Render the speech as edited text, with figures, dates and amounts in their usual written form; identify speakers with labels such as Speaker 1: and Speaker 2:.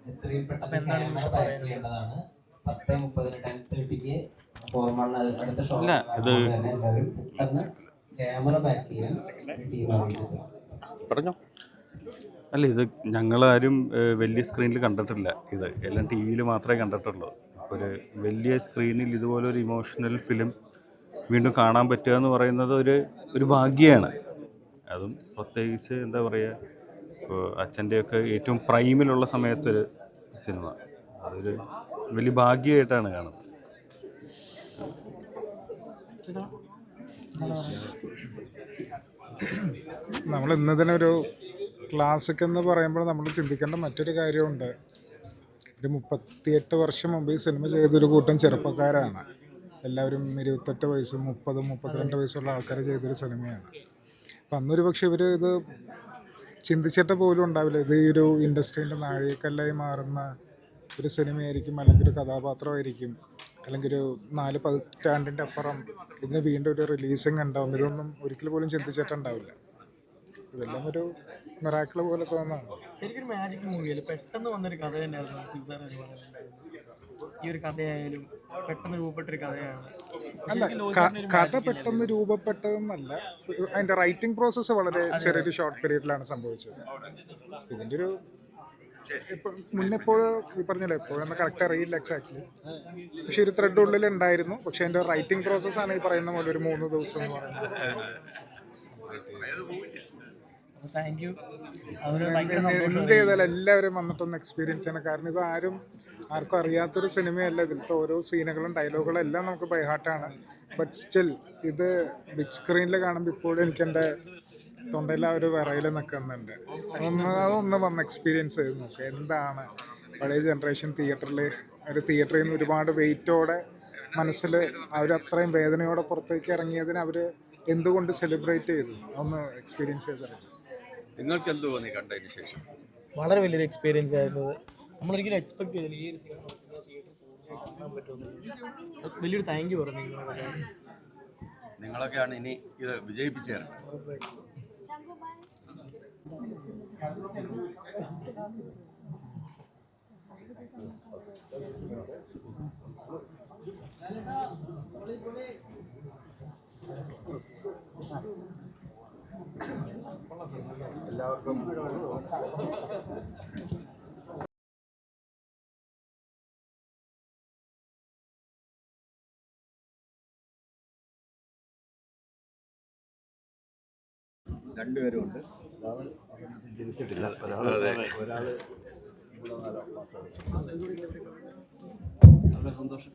Speaker 1: എത്രയും പെട്ടെന്ന് camera back ചെയ്യേണ്ടതാണ്. 10:30 10:30 അടുത്ത ഷോ തന്നെ എല്ലാവരും പെട്ടെന്ന് ക്യാമറ ബാക്ക് ചെയ്യാൻ ടീം അറിയിച്ചിട്ടുണ്ട്.
Speaker 2: പറഞ്ഞോ. അല്ല, ഇത് ഞങ്ങളാരും വലിയ സ്ക്രീനിൽ കണ്ടിട്ടില്ല. ഇത് എല്ലാം ടി വിയിൽ മാത്രമേ കണ്ടിട്ടുള്ളൂ. അപ്പോൾ ഒരു വലിയ സ്ക്രീനിൽ ഇതുപോലൊരു ഇമോഷണൽ ഫിലിം വീണ്ടും കാണാൻ പറ്റുക എന്ന് പറയുന്നത് ഒരു ഭാഗ്യമാണ്. അതും പ്രത്യേകിച്ച് എന്താ പറയുക, ഇപ്പോൾ അച്ഛൻ്റെയൊക്കെ ഏറ്റവും പ്രൈമിലുള്ള സമയത്തൊരു സിനിമ, അതൊരു വലിയ ഭാഗ്യമായിട്ടാണ് കാണുന്നത്.
Speaker 3: നമ്മൾ ഇന്ന് ഇതിനൊരു ക്ലാസിക് എന്ന് പറയുമ്പോൾ നമ്മൾ ചിന്തിക്കേണ്ട മറ്റൊരു കാര്യമുണ്ട്. ഒരു 38 വർഷം മുമ്പ് ഈ സിനിമ ചെയ്തൊരു കൂട്ടം ചെറുപ്പക്കാരാണ്. എല്ലാവരും 28 വയസ്സും 30, 32 വയസ്സുള്ള ആൾക്കാർ ചെയ്തൊരു സിനിമയാണ്. അപ്പം അന്നൊരു പക്ഷേ ഇവർ ഇത് ചിന്തിച്ചിട്ട് പോലും ഉണ്ടാവില്ല ഇത് ഈ ഒരു ഇൻഡസ്ട്രീൻ്റെ നാഴികക്കല്ലായി മാറുന്ന ഒരു സിനിമയായിരിക്കും, അല്ലെങ്കിൽ ഒരു കഥാപാത്രമായിരിക്കും, അല്ലെങ്കിൽ ഒരു 4 പതിറ്റാണ്ടിൻ്റെ അപ്പുറം ഇതിന് വീണ്ടും ഒരു റിലീസിങ് ഉണ്ടാവും. ഇതൊന്നും ഒരിക്കൽ പോലും ചിന്തിച്ചിട്ടുണ്ടാവില്ല. ഇതെല്ലാം ഒരു മിറാക്കിൾ പോലെ തോന്നാണ്.
Speaker 4: ശരിക്കും മാജിക് മൂവിയല്ലേ, പെട്ടെന്ന് വന്നൊരു കഥ തന്നെയായിരുന്നു. ഈ ഒരു കഥയായാലും പെട്ടെന്ന് രൂപപ്പെട്ടൊരു കഥയാണ്.
Speaker 3: അല്ല, കഥ പെട്ടെന്ന് രൂപപ്പെട്ടതെന്നല്ല, അതിൻ്റെ റൈറ്റിംഗ് പ്രോസസ്സ് വളരെ ചെറിയൊരു ഷോർട്ട് പീരീഡിലാണ് സംഭവിച്ചത്. ഇതിൻ്റെ ഒരു മുന്നെപ്പോഴും ഈ പറഞ്ഞല്ലോ, എപ്പോഴെന്ന് കറക്റ്റ് അറിയില്ല എക്സാക്ട്ലി, പക്ഷെ ഒരു ത്രെഡ് ഉള്ളിൽ ഉണ്ടായിരുന്നു. പക്ഷെ അതിൻ്റെ റൈറ്റിംഗ് പ്രോസസ്സാണ് ഈ പറയുന്ന പോലെ ഒരു 3 ദിവസം എന്ന് പറയുന്നത്. എന്ത് ചെയ്താലും എല്ലാവരും വന്നിട്ടൊന്ന് എക്സ്പീരിയൻസ് ചെയ്യണം. കാരണം ഇത് ആർക്കും അറിയാത്തൊരു സിനിമയല്ല. ഇതിലത്തെ ഓരോ സീനുകളും ഡയലോഗുകളും എല്ലാം നമുക്ക് ബൈ ഹാർട്ടാണ്. ബട്ട് സ്റ്റിൽ ഇത് ബിഗ് സ്ക്രീനിൽ കാണുമ്പോൾ ഇപ്പോഴും എനിക്കെൻ്റെ തൊണ്ടയിൽ ആ ഒരു വിറയിൽ നിൽക്കുന്നുണ്ട്. അതൊന്ന് വന്ന് എക്സ്പീരിയൻസ് ചെയ്ത് നോക്കുക. എന്താണ് പഴയ ജനറേഷൻ തിയേറ്ററിൽ നിന്ന് ഒരുപാട് വെയിറ്റോടെ മനസ്സിൽ അവരത്രയും വേദനയോടെ പുറത്തേക്ക് ഇറങ്ങിയതിന് അവർ എന്തുകൊണ്ട് സെലിബ്രേറ്റ് ചെയ്തു, ഒന്ന് എക്സ്പീരിയൻസ് ചെയ്തിട്ടുണ്ട്.
Speaker 2: നിങ്ങൾക്ക് എന്ത് തോന്നി കണ്ടതിന് ശേഷം?
Speaker 4: വളരെ വലിയൊരു എക്സ്പീരിയൻസ് ആയിരുന്നു. നമ്മളൊരിക്കലും എക്സ്പെക്ട് ചെയ്തില്ല ഈ ഒരു സിനിമ കാണാൻ പറ്റുമെന്ന്. വലിയൊരു താങ്ക് യു പറഞ്ഞു.
Speaker 2: നിങ്ങളൊക്കെയാണ് ഇനി ഇത് വിജയിപ്പിച്ചു തരുന്നത്. എല്ലാവർക്കും രണ്ടുപേരും ഉണ്ട്. ജനിച്ചിട്ടില്ല. ഒരാൾ വളരെ സന്തോഷം.